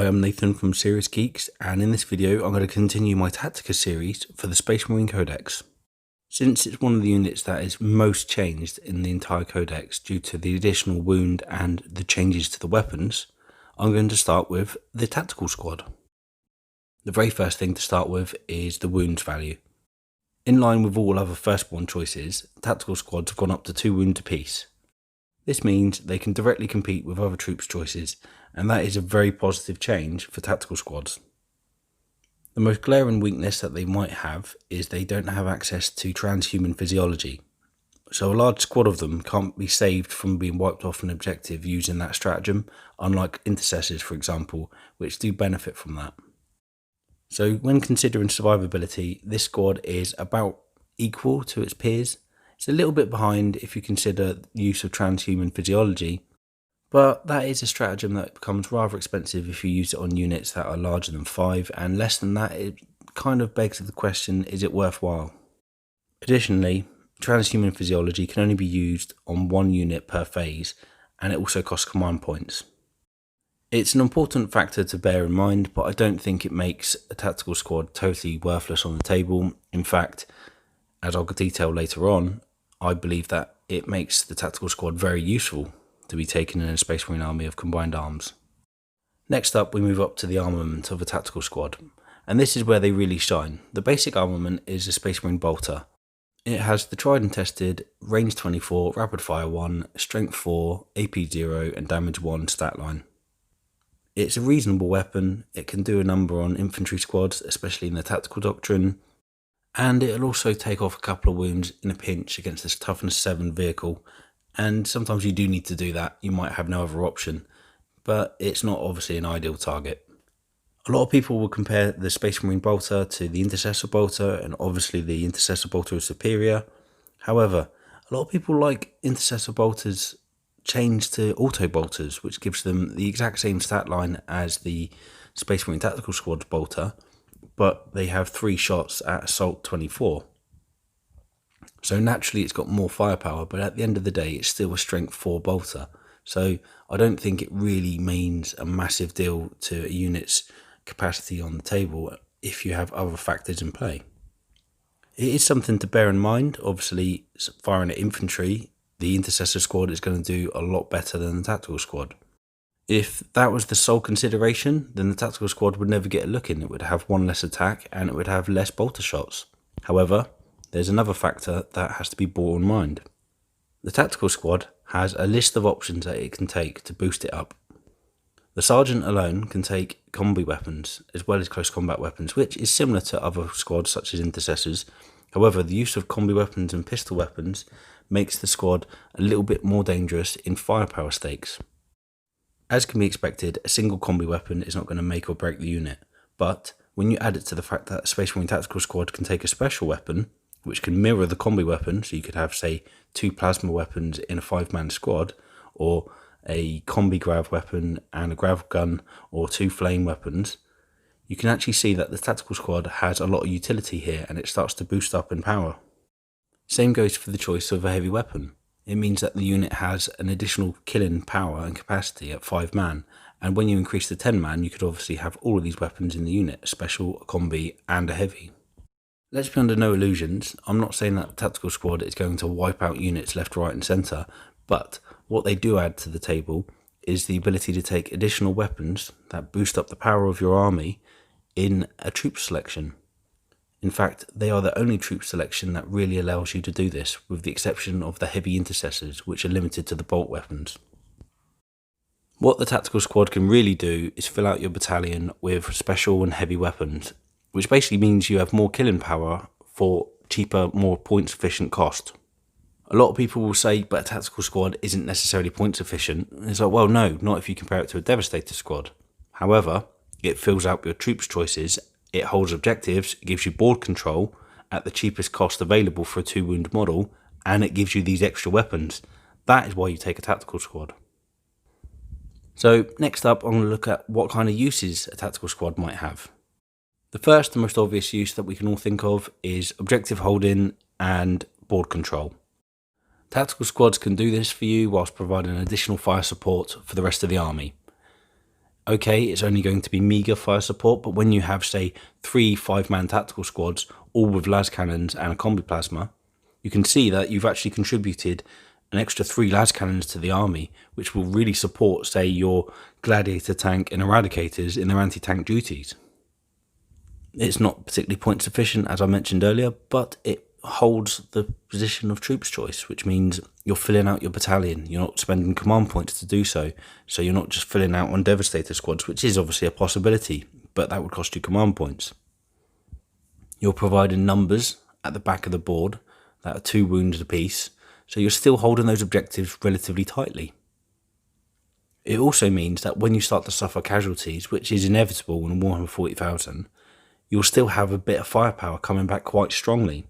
Hi, I'm Nathan from Serious Geeks, and in this video I'm going to continue my Tactica series for the Space Marine Codex. Since it's one of the units that is most changed in the entire Codex due to the additional wound and the changes to the weapons, I'm going to start with the Tactical Squad. The very first thing to start with is the wounds value. In line with all other firstborn choices, Tactical Squads have gone up to 2 wounds apiece. This means they can directly compete with other troops' choices, and that is a very positive change for tactical squads. The most glaring weakness that they might have is they don't have access to transhuman physiology, so a large squad of them can't be saved from being wiped off an objective using that stratagem, unlike intercessors for example, which do benefit from that. So when considering survivability, this squad is about equal to its peers. It's a little bit behind if you consider the use of transhuman physiology, but that is a stratagem that becomes rather expensive if you use it on units that are larger than 5, and less than that it kind of begs the question, is it worthwhile? Additionally, transhuman physiology can only be used on 1 unit per phase, and it also costs command points. It's an important factor to bear in mind, but I don't think it makes a tactical squad totally worthless on the table. In fact, as I'll detail later on, I believe that it makes the tactical squad very useful to be taken in a Space Marine army of combined arms. Next up, we move up to the armament of a tactical squad, and this is where they really shine. The basic armament is a Space Marine bolter. It has the tried and tested range 24, rapid fire 1, strength 4, AP 0 and damage 1 stat line. It's a reasonable weapon, it can do a number on infantry squads, especially in the tactical doctrine, and it'll also take off a couple of wounds in a pinch against this toughness 7 vehicle, and sometimes you do need to do that, you might have no other option, but it's not obviously an ideal target. A lot of people will compare the Space Marine bolter to the Intercessor bolter, and obviously the Intercessor bolter is superior. However, a lot of people like Intercessor bolters changed to auto bolters, which gives them the exact same stat line as the Space Marine Tactical Squad bolter, but they have 3 shots at Assault 24. So naturally it's got more firepower, but at the end of the day it's still a strength 4 bolter. So I don't think it really means a massive deal to a unit's capacity on the table if you have other factors in play. It is something to bear in mind. Obviously, firing at infantry, the Intercessor squad is going to do a lot better than the tactical squad. If that was the sole consideration, then the tactical squad would never get a look in. It would have 1 less attack and it would have less bolter shots. However, there's another factor that has to be borne in mind. The tactical squad has a list of options that it can take to boost it up. The sergeant alone can take combi weapons as well as close combat weapons, which is similar to other squads such as intercessors. However, the use of combi weapons and pistol weapons makes the squad a little bit more dangerous in firepower stakes. As can be expected, a single combi weapon is not going to make or break the unit, but when you add it to the fact that a Space Marine Tactical Squad can take a special weapon, which can mirror the combi weapon, so you could have, say, 2 plasma weapons in a 5-man squad, or a combi grav weapon and a grav gun, or 2 flame weapons, you can actually see that the Tactical Squad has a lot of utility here, and it starts to boost up in power. Same goes for the choice of a heavy weapon. It means that the unit has an additional killing power and capacity at 5-man, and when you increase to 10-man, you could obviously have all of these weapons in the unit, a special, a combi, and a heavy. Let's be under no illusions, I'm not saying that the Tactical Squad is going to wipe out units left, right and centre, but what they do add to the table is the ability to take additional weapons that boost up the power of your army in a troop selection. In fact, they are the only troop selection that really allows you to do this, with the exception of the heavy intercessors, which are limited to the bolt weapons. What the Tactical Squad can really do is fill out your battalion with special and heavy weapons, which basically means you have more killing power for cheaper, more points efficient cost. A lot of people will say, but a Tactical Squad isn't necessarily points efficient. It's like, well, no, not if you compare it to a Devastator squad. However, it fills out your troops' choices, it holds objectives, it gives you board control at the cheapest cost available for a 2-wound model, and it gives you these extra weapons. That is why you take a Tactical Squad. So next up, I'm going to look at what kind of uses a Tactical Squad might have. The first and most obvious use that we can all think of is objective holding and board control. Tactical squads can do this for you whilst providing additional fire support for the rest of the army. Okay, it's only going to be meagre fire support, but when you have, say, 3 5-man tactical squads, all with las cannons and a combi plasma, you can see that you've actually contributed an extra 3 las cannons to the army, which will really support, say, your gladiator tank and eradicators in their anti-tank duties. It's not particularly point sufficient, as I mentioned earlier, but it holds the position of troops choice, which means you're filling out your battalion. You're not spending command points to do so. So you're not just filling out on Devastator squads, which is obviously a possibility, but that would cost you command points. You're providing numbers at the back of the board that are 2 wounds apiece, so you're still holding those objectives relatively tightly. It also means that when you start to suffer casualties, which is inevitable in Warhammer 40,000, you'll still have a bit of firepower coming back quite strongly.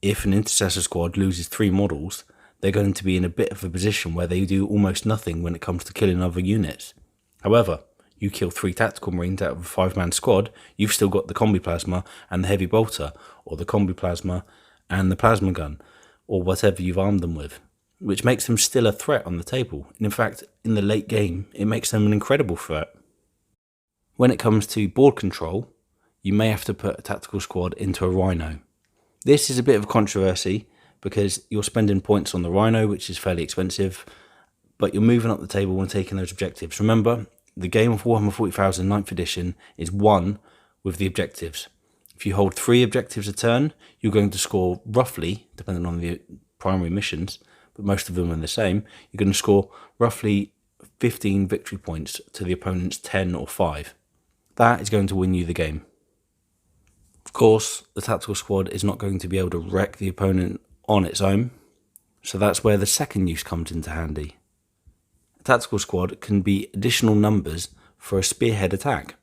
If an intercessor squad loses 3 models, they're going to be in a bit of a position where they do almost nothing when it comes to killing other units. However, you kill 3 tactical marines out of a 5-man squad, you've still got the combi plasma and the heavy bolter, or the combi plasma and the plasma gun, or whatever you've armed them with, which makes them still a threat on the table. And in fact, in the late game, it makes them an incredible threat. When it comes to board control, you may have to put a tactical squad into a Rhino. This is a bit of a controversy because you're spending points on the Rhino, which is fairly expensive, but you're moving up the table when taking those objectives. Remember, the game of Warhammer 40,000 9th edition is won with the objectives. If you hold 3 objectives a turn, you're going to score roughly, depending on the primary missions, but most of them are the same, you're going to score roughly 15 victory points to the opponent's 10 or 5. That is going to win you the game. Of course, the tactical squad is not going to be able to wreck the opponent on its own, so that's where the second use comes into handy. A tactical squad can be additional numbers for a spearhead attack.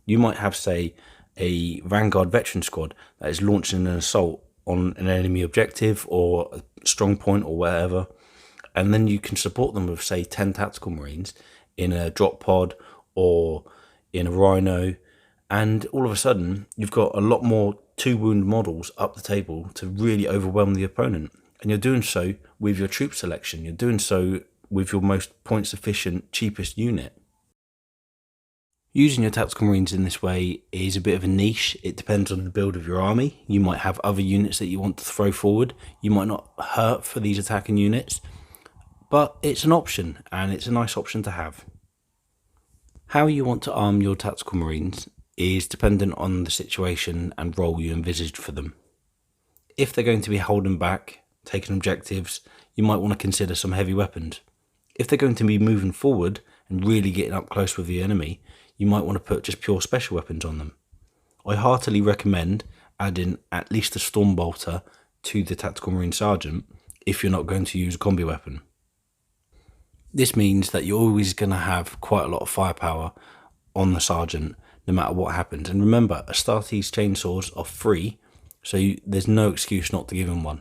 You might have, say, a Vanguard veteran squad that is launching an assault on an enemy objective or a strong point or whatever, and then you can support them with, say, 10 tactical marines in a drop pod or in a Rhino, and all of a sudden you've got a lot more 2-wound models up the table to really overwhelm the opponent. And you're doing so with your troop selection. You're doing so with your most points efficient, cheapest unit. Using your tactical marines in this way is a bit of a niche. It depends on the build of your army. You might have other units that you want to throw forward. You might not hurt for these attacking units, but it's an option, and it's a nice option to have. How you want to arm your tactical marines is dependent on the situation and role you envisaged for them. If they're going to be holding back, taking objectives, you might want to consider some heavy weapons. If they're going to be moving forward and really getting up close with the enemy, you might want to put just pure special weapons on them. I heartily recommend adding at least a storm bolter to the tactical marine sergeant if you're not going to use a combi weapon. This means that you're always going to have quite a lot of firepower on the sergeant no matter what happens. And remember, Astartes chainsaws are free, so there's no excuse not to give him one.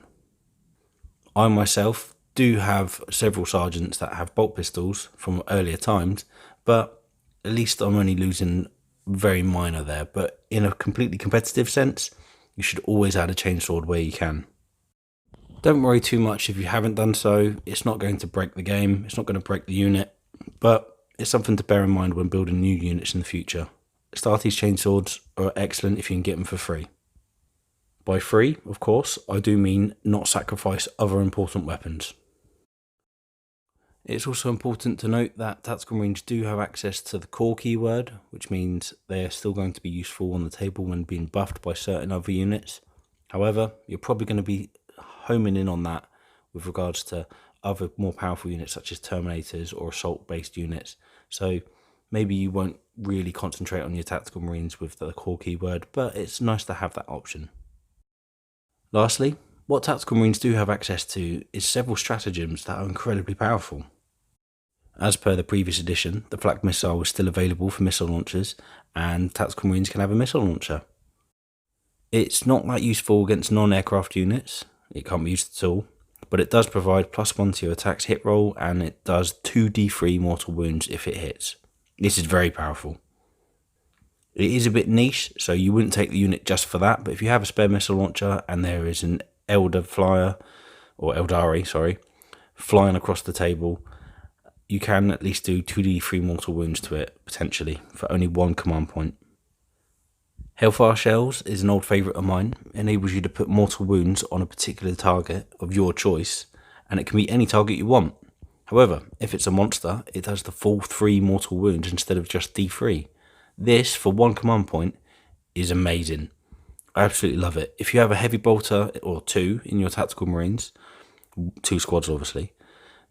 I myself do have several sergeants that have bolt pistols from earlier times, but at least I'm only losing very minor there. But in a completely competitive sense, you should always add a chainsword where you can. Don't worry too much if you haven't done so. It's not going to break the game, it's not going to break the unit, but it's something to bear in mind when building new units in the future. Astartes chainswords are excellent if you can get them for free. By free, of course, I do mean not sacrifice other important weapons. It's also important to note that tactical marines do have access to the core keyword, which means they are still going to be useful on the table when being buffed by certain other units. However, you're probably going to be homing in on that with regards to other more powerful units such as Terminators or assault-based units. So maybe you won't really concentrate on your tactical marines with the core keyword, but it's nice to have that option. Lastly, what tactical marines do have access to is several stratagems that are incredibly powerful. As per the previous edition, the flak missile is still available for missile launchers, and tactical marines can have a missile launcher. It's not that useful against non-aircraft units, it can't be used at all, but it does provide +1 to your attack's hit roll, and it does 2d3 mortal wounds if it hits. This is very powerful. It is a bit niche, so you wouldn't take the unit just for that, but if you have a spare missile launcher and there is an Eldari, flying across the table, you can at least do 2d3 mortal wounds to it, potentially, for only 1 command point. Hellfire Shells is an old favourite of mine. It enables you to put mortal wounds on a particular target of your choice, and it can be any target you want. However, if it's a monster, it does the full 3 mortal wounds instead of just d3. This, for 1 command point, is amazing. I absolutely love it. If you have a heavy bolter, or 2 in your tactical marines, 2 squads obviously,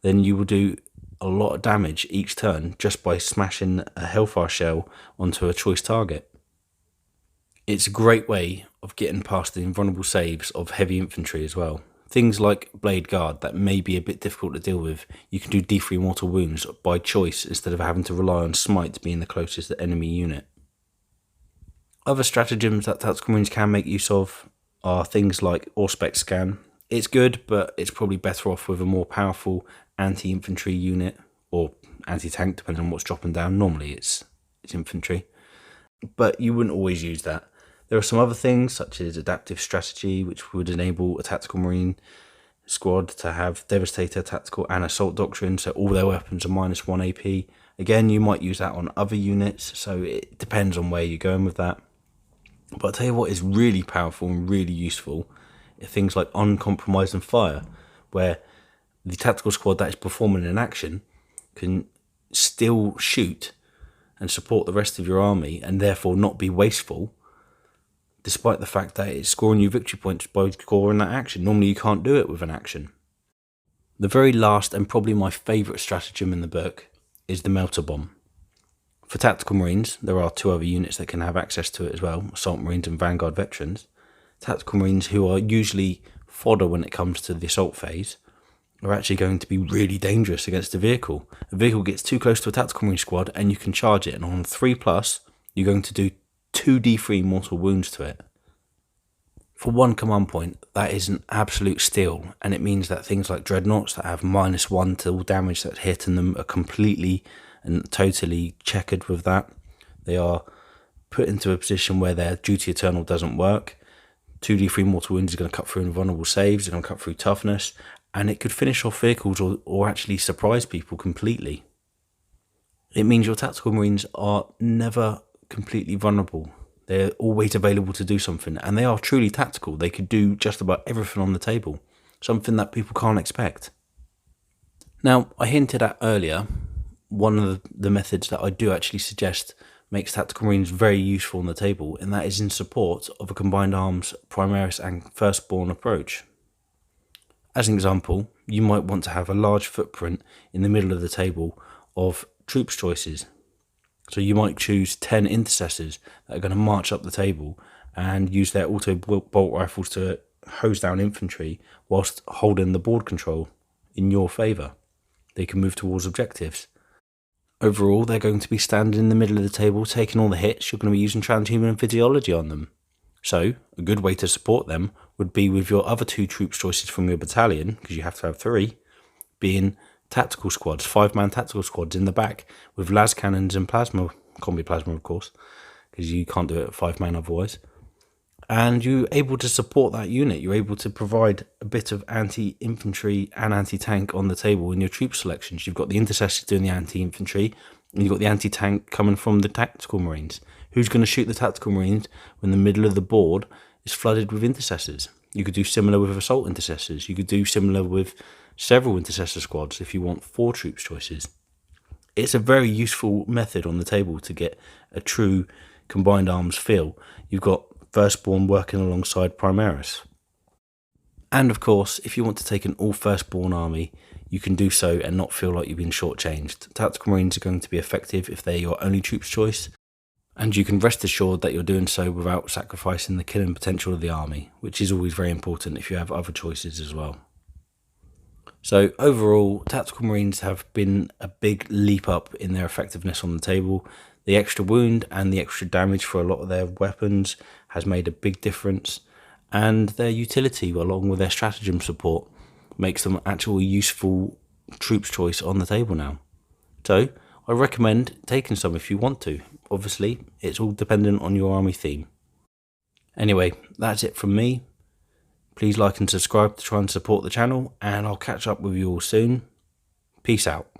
then you will do a lot of damage each turn just by smashing a Hellfire Shell onto a choice target. It's a great way of getting past the invulnerable saves of heavy infantry as well. Things like Blade Guard that may be a bit difficult to deal with, you can do d3 mortal wounds by choice instead of having to rely on Smite being the closest enemy unit. Other stratagems that tactical marines can make use of are things like Auspex Scan. It's good, but it's probably better off with a more powerful anti-infantry unit, or anti-tank, depending on what's dropping down. Normally it's infantry, but you wouldn't always use that. There are some other things, such as Adaptive Strategy, which would enable a tactical marine squad to have Devastator, Tactical and Assault Doctrine, so all their weapons are -1 AP. Again, you might use that on other units, so it depends on where you're going with that. But I'll tell you what is really powerful and really useful are things like Uncompromising Fire, where the tactical squad that is performing an action can still shoot and support the rest of your army and therefore not be wasteful, despite the fact that it's scoring you victory points by scoring that action. Normally you can't do it with an action. The very last and probably my favourite stratagem in the book is the Melter Bomb. For tactical marines, there are 2 other units that can have access to it as well, Assault Marines and Vanguard Veterans. Tactical marines, who are usually fodder when it comes to the assault phase, are actually going to be really dangerous against a vehicle. A vehicle gets too close to a tactical marine squad and you can charge it, and on 3+, you're going to do 2d3 mortal wounds to it. For 1 command point, that is an absolute steal, and it means that things like Dreadnoughts that have -1 to all damage that's hitting them are completely and totally checkered with that. They are put into a position where their Duty Eternal doesn't work. 2d3 mortal wounds is going to cut through invulnerable saves, it's going to cut through toughness, and it could finish off vehicles or actually surprise people completely. It means your tactical marines are never completely vulnerable. They're always available to do something, and they are truly tactical. They could do just about everything on the table, something that people can't expect. Now, I hinted at earlier, one of the methods that I do actually suggest makes tactical marines very useful on the table, and that is in support of a combined arms Primaris and Firstborn approach. As an example, you might want to have a large footprint in the middle of the table of troops choices. So you might choose 10 intercessors that are going to march up the table and use their auto bolt rifles to hose down infantry whilst holding the board control in your favour. They can move towards objectives. Overall, they're going to be standing in the middle of the table, taking all the hits. You're going to be using transhuman physiology on them. So, a good way to support them would be with your other 2 troops choices from your battalion, because you have to have 3, being tactical squads, 5-man tactical squads in the back, with las cannons and plasma, combi plasma of course, because you can't do it at 5-man otherwise. And you're able to support that unit. You're able to provide a bit of anti-infantry and anti-tank on the table in your troop selections. You've got the intercessors doing the anti-infantry, and you've got the anti-tank coming from the tactical marines. Who's going to shoot the tactical marines when the middle of the board is flooded with intercessors? You could do similar with assault intercessors. You could do similar with several intercessor squads if you want 4 troops choices. It's a very useful method on the table to get a true combined arms feel. You've got Firstborn working alongside Primaris. And of course, if you want to take an all Firstborn army, you can do so and not feel like you've been shortchanged. Tactical Marines are going to be effective if they're your only troops choice, and you can rest assured that you're doing so without sacrificing the killing potential of the army, which is always very important if you have other choices as well. So overall, Tactical Marines have been a big leap up in their effectiveness on the table. The extra wound and the extra damage for a lot of their weapons has made a big difference, and their utility along with their stratagem support makes them actually useful troops choice on the table now. So I recommend taking some if you want to. Obviously, it's all dependent on your army theme. Anyway, that's it from me. Please like and subscribe to try and support the channel, and I'll catch up with you all soon. Peace out.